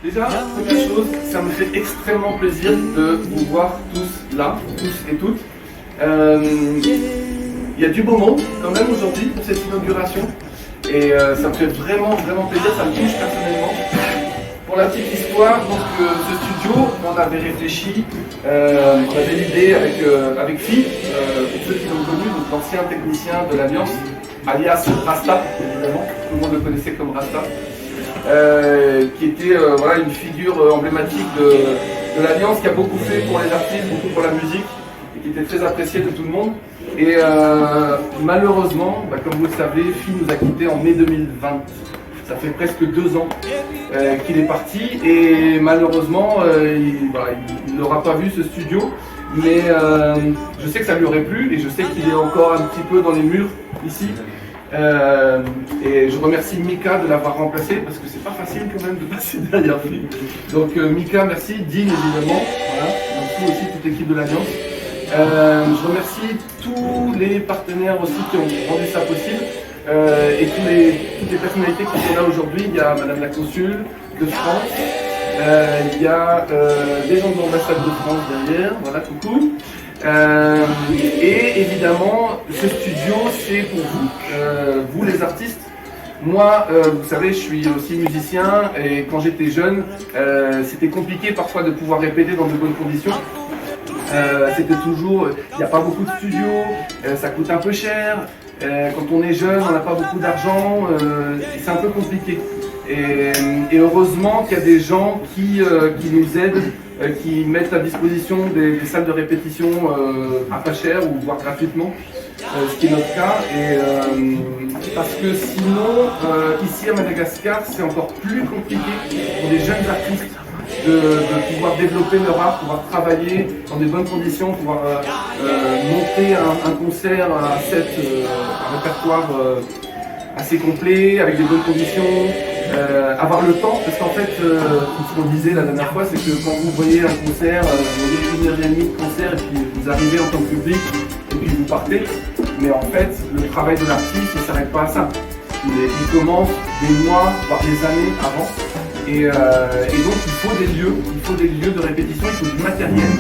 Déjà, première chose, ça me fait extrêmement plaisir de vous voir tous là, tous et toutes. Il y a du beau monde quand même aujourd'hui pour cette inauguration et ça me fait vraiment plaisir, ça me touche personnellement. Pour la petite histoire, donc ce studio, on avait réfléchi, on avait l'idée avec Phi, pour ceux qui l'ont connu, donc l'ancien technicien de l'Alliance, alias Rasta, évidemment, tout le monde le connaissait comme Rasta. Qui était voilà, une figure emblématique de l'Alliance, qui a beaucoup fait pour les artistes, beaucoup pour la musique, et qui était très apprécié de tout le monde. Et malheureusement, comme vous le savez, Phi nous a quittés en mai 2020. Ça fait presque 2 ans qu'il est parti, et malheureusement, il n'aura pas vu ce studio. Mais je sais que ça lui aurait plu, et je sais qu'il est encore un petit peu dans les murs ici. Et je remercie Mika de l'avoir remplacé parce que c'est pas facile quand même de passer derrière lui. Donc Mika, merci, Dean évidemment, voilà, merci aussi toute l'équipe de l'Alliance. Je remercie tous les partenaires aussi qui ont rendu ça possible et toutes les personnalités qui sont là aujourd'hui. Il y a Madame la Consul de France, il y a des gens de l'ambassade de France derrière, voilà, coucou. Et évidemment, ce studio, c'est pour vous, vous les artistes. Moi, vous savez, je suis aussi musicien et quand j'étais jeune, c'était compliqué parfois de pouvoir répéter dans de bonnes conditions. C'était toujours, il n'y a pas beaucoup de studios, ça coûte un peu cher. Quand on est jeune, on n'a pas beaucoup d'argent, c'est un peu compliqué. Et heureusement qu'il y a des gens qui nous aident, qui mettent à disposition des salles de répétition à pas cher ou voire gratuitement, ce qui est notre cas. Et parce que sinon, ici à Madagascar, c'est encore plus compliqué pour des jeunes artistes de pouvoir développer leur art, pouvoir travailler dans des bonnes conditions, pouvoir monter un concert à un répertoire assez complet, avec des bonnes conditions. Avoir le temps, parce qu'en fait, ce qu'on disait la dernière fois, c'est que quand vous voyez un concert, vous voyez 1h30 de concert, et puis vous arrivez en tant que public, et puis vous partez, mais en fait, le travail de l'artiste ne s'arrête pas à ça. Il commence des mois, voire des années avant, et donc il faut des lieux de répétition, il faut du matériel.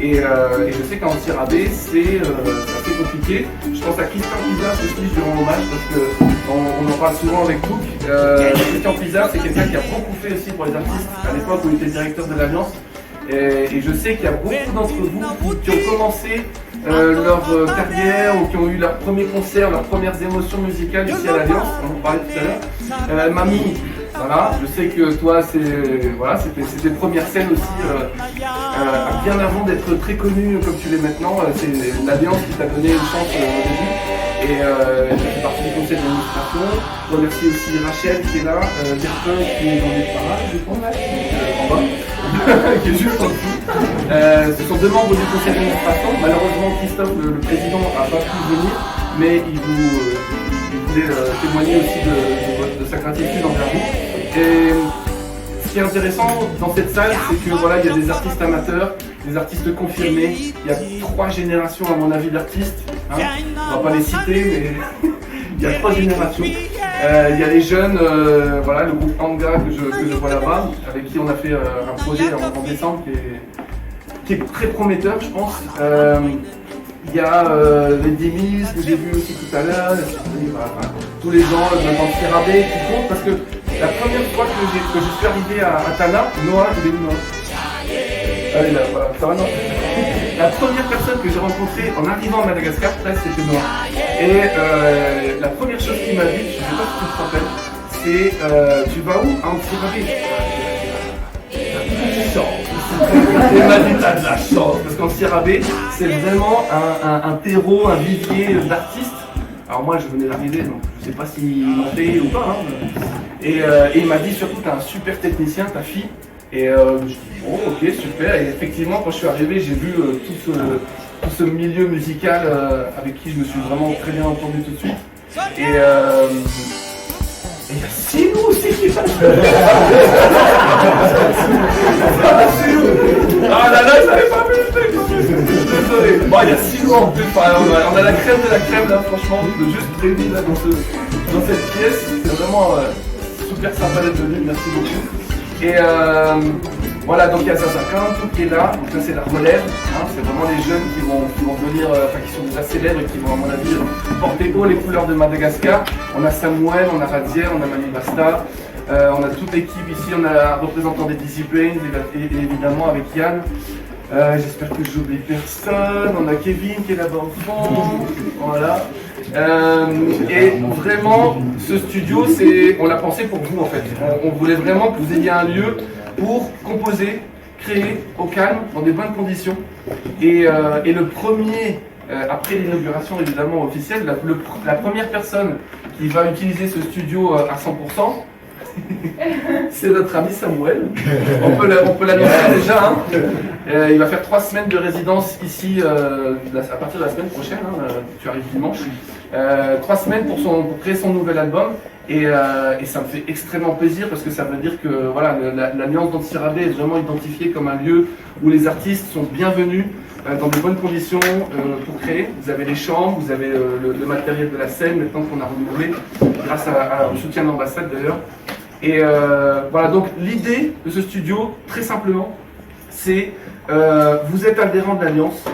Et je sais qu'en Sirabé, c'est assez compliqué. Je pense à Christian Pizarre aussi, je lui rends hommage parce qu'on en parle souvent avec Book. Christian Pizarre, c'est quelqu'un qui a beaucoup fait aussi pour les artistes à l'époque où il était directeur de l'Alliance. Et je sais qu'il y a beaucoup d'entre vous qui ont commencé leur carrière ou qui ont eu leur premier concert, leurs premières émotions musicales ici à l'Alliance. On en parlait tout à l'heure. Mamie. Voilà, je sais que toi, c'était tes premières scènes aussi, bien avant d'être très connu comme tu l'es maintenant. C'est l'Alliance qui t'a donné une chance au début. Et tu fais partie du conseil d'administration. Je remercie aussi Rachel qui est là, Bertin qui est dans les parages, je pense, en bas, qui est juste en dessous. Ce sont 2 membres du conseil d'administration. Malheureusement, Christophe, le président, n'a pas pu venir, mais il voulait témoigner aussi de sa gratitude envers vous. Et ce qui est intéressant dans cette salle, c'est que voilà, il y a des artistes amateurs, des artistes confirmés. Il y a 3 générations à mon avis d'artistes. Hein. On va pas les citer, mais il y a 3 générations. Il y a les jeunes, voilà, le groupe Anga que je vois là-bas, avec qui on a fait un projet en décembre qui est très prometteur, je pense. Il y a les Dimis que j'ai vu aussi tout à l'heure, tous les gens dans Sirabé qui comptent parce que la première fois que je suis arrivé à Tana, Noah, il est où Noah? Allez là, voilà, ça va non. La première personne que j'ai rencontrée en arrivant à Madagascar, c'était Noah. Et la première chose qu'il m'a dit, je ne sais pas si tu te rappelles, c'est tu vas où? À Sirabé. Il m'a dit t'as de la chance, parce qu'en Sirabé, c'est vraiment un terreau, un vivier d'artistes. Alors moi je venais d'arriver, donc je sais pas s'il m'en fait ou pas. Hein. Et il m'a dit surtout t'as un super technicien, ta fille. Et je dis bon ok super. Et effectivement quand je suis arrivé j'ai vu tout ce milieu musical avec qui je me suis vraiment très bien entendu tout de suite. Et il y a Silou aussi qui va. Ah là là, je l'avais pas vu, désolé. Bon, il y a Silou en plus, on a la crème de la crème là, franchement, juste prévu là dans cette pièce. C'est vraiment super sympa d'être venu, merci beaucoup. Et voilà, donc il y a Zazakin, tout qui est là, donc ça c'est la relève, hein, c'est vraiment les jeunes qui vont venir, qui sont déjà célèbres et qui vont à mon avis porter haut les couleurs de Madagascar. On a Samuel, on a Radier, on a Mami Basta, on a toute l'équipe ici, on a un représentant des Dizzy Brains et évidemment avec Yann. J'espère que j'oublie personne, on a Kevin qui est là-bas au fond, voilà. Et vraiment, ce studio, on l'a pensé pour vous en fait. On voulait vraiment que vous ayez un lieu pour composer, créer au calme, dans des bonnes conditions. Et le premier, après l'inauguration évidemment officielle, la première personne qui va utiliser ce studio à 100%, c'est notre ami Samuel. On peut l'annoncer déjà. Hein. Il va faire 3 semaines de résidence ici à partir de la semaine prochaine. Hein, tu arrives dimanche. 3 semaines pour créer son nouvel album. Et ça me fait extrêmement plaisir parce que ça veut dire que voilà, l'Alliance d'Antirabé est vraiment identifiée comme un lieu où les artistes sont bienvenus dans de bonnes conditions pour créer. Vous avez les chambres, vous avez le matériel de la scène maintenant qu'on a renouvelé grâce au soutien de l'ambassade d'ailleurs. Et voilà, donc l'idée de ce studio, très simplement, c'est vous êtes adhérent de l'Alliance,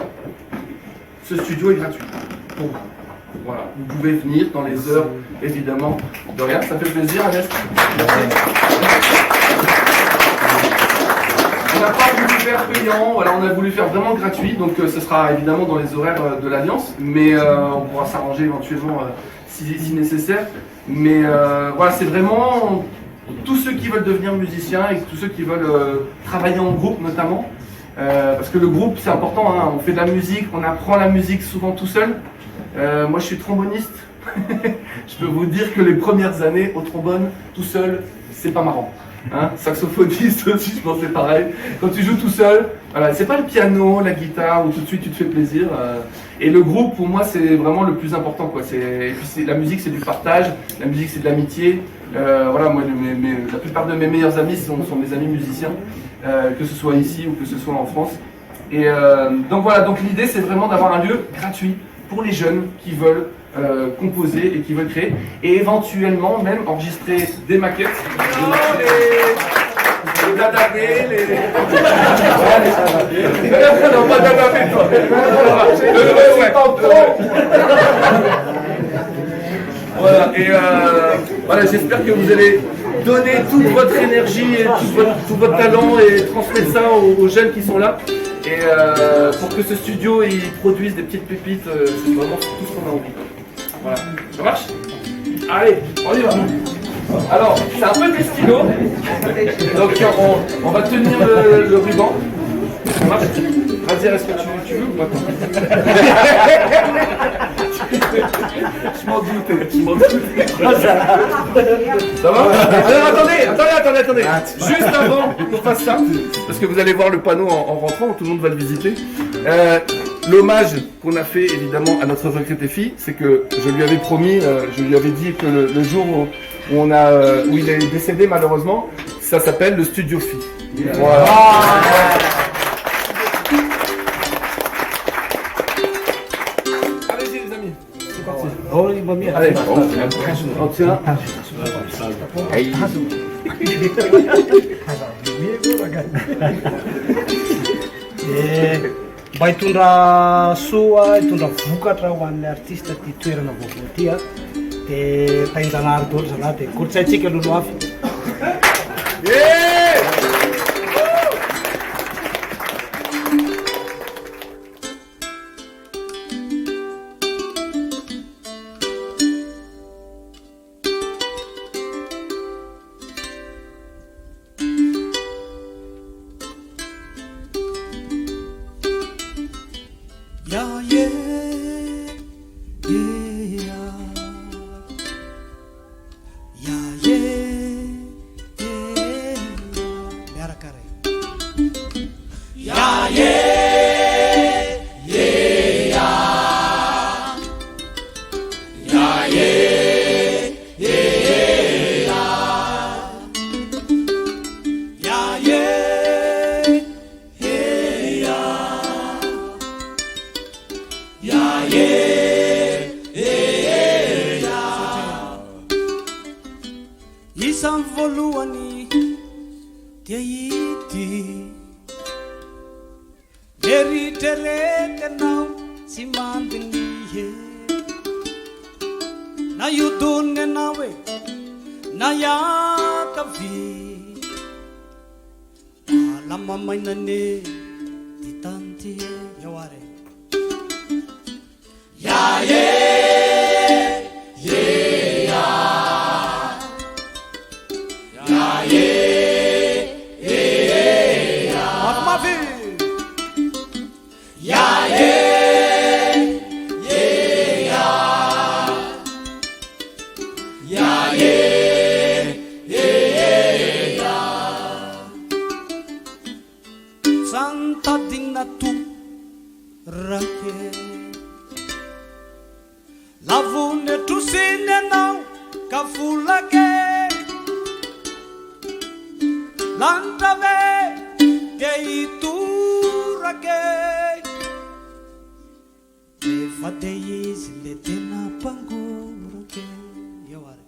ce studio est gratuit pour vous. Voilà, vous pouvez venir dans les heures, évidemment, de rien, ça fait plaisir, Agnès. On n'a pas voulu faire payant, voilà, on a voulu faire vraiment gratuit, donc ce sera évidemment dans les horaires de l'Alliance, mais on pourra s'arranger éventuellement si nécessaire. Mais voilà, c'est vraiment tous ceux qui veulent devenir musiciens et tous ceux qui veulent travailler en groupe notamment, parce que le groupe c'est important, hein, on fait de la musique, on apprend la musique souvent tout seul. Moi je suis tromboniste, je peux vous dire que les premières années au trombone tout seul, c'est pas marrant. Hein, saxophoniste aussi, je pense que c'est pareil. Quand tu joues tout seul, voilà, c'est pas le piano, la guitare où tout de suite tu te fais plaisir. Et le groupe pour moi c'est vraiment le plus important, quoi. Et puis la musique c'est du partage, la musique c'est de l'amitié. Voilà, moi la plupart de mes meilleurs amis sont mes amis musiciens, que ce soit ici ou que ce soit en France. Et donc voilà, donc l'idée c'est vraiment d'avoir un lieu gratuit pour les jeunes qui veulent composer et qui veulent créer, et éventuellement même enregistrer des maquettes. Les dadabés, non, pas dadabés, toi. Voilà, et voilà, j'espère que vous allez donner toute votre énergie et tout votre talent et transmettre ça aux jeunes qui sont là. Et pour que ce studio il produise des petites pépites, c'est vraiment tout ce qu'on a envie. Voilà, ça marche? Allez, on y va. Alors, c'est un peu des stylos, donc on va tenir le ruban. Ça marche? Vas-y, est-ce que tu veux ou pas? Je m'en doutais, Ça va? Alors attendez. Juste avant qu'on fasse ça, parce que vous allez voir le panneau en rentrant, tout le monde va le visiter. L'hommage qu'on a fait évidemment à notre regrettée fille, c'est que je lui avais promis, je lui avais dit que le jour où il est décédé malheureusement, ça s'appelle le Studio Fille. Voilà. Allez-y les amis, c'est parti. Allez, on tient. Mba hitondra soa, hitondra vokatra ho an'ny artista ty toerana vaovao ty a, dia tain-janahary daholo zalahy, dia kolotsaintsika lolo afy. Isan'ny voalohany dia ity eritreretinao sy mandigny na iodoniny anao e na iakavy alamamainane ty tany ty iaoare iae santadigna to rake lavone trosiny anao ka folake lantrave dia itorake efa de izy le tena mpangorake eo ary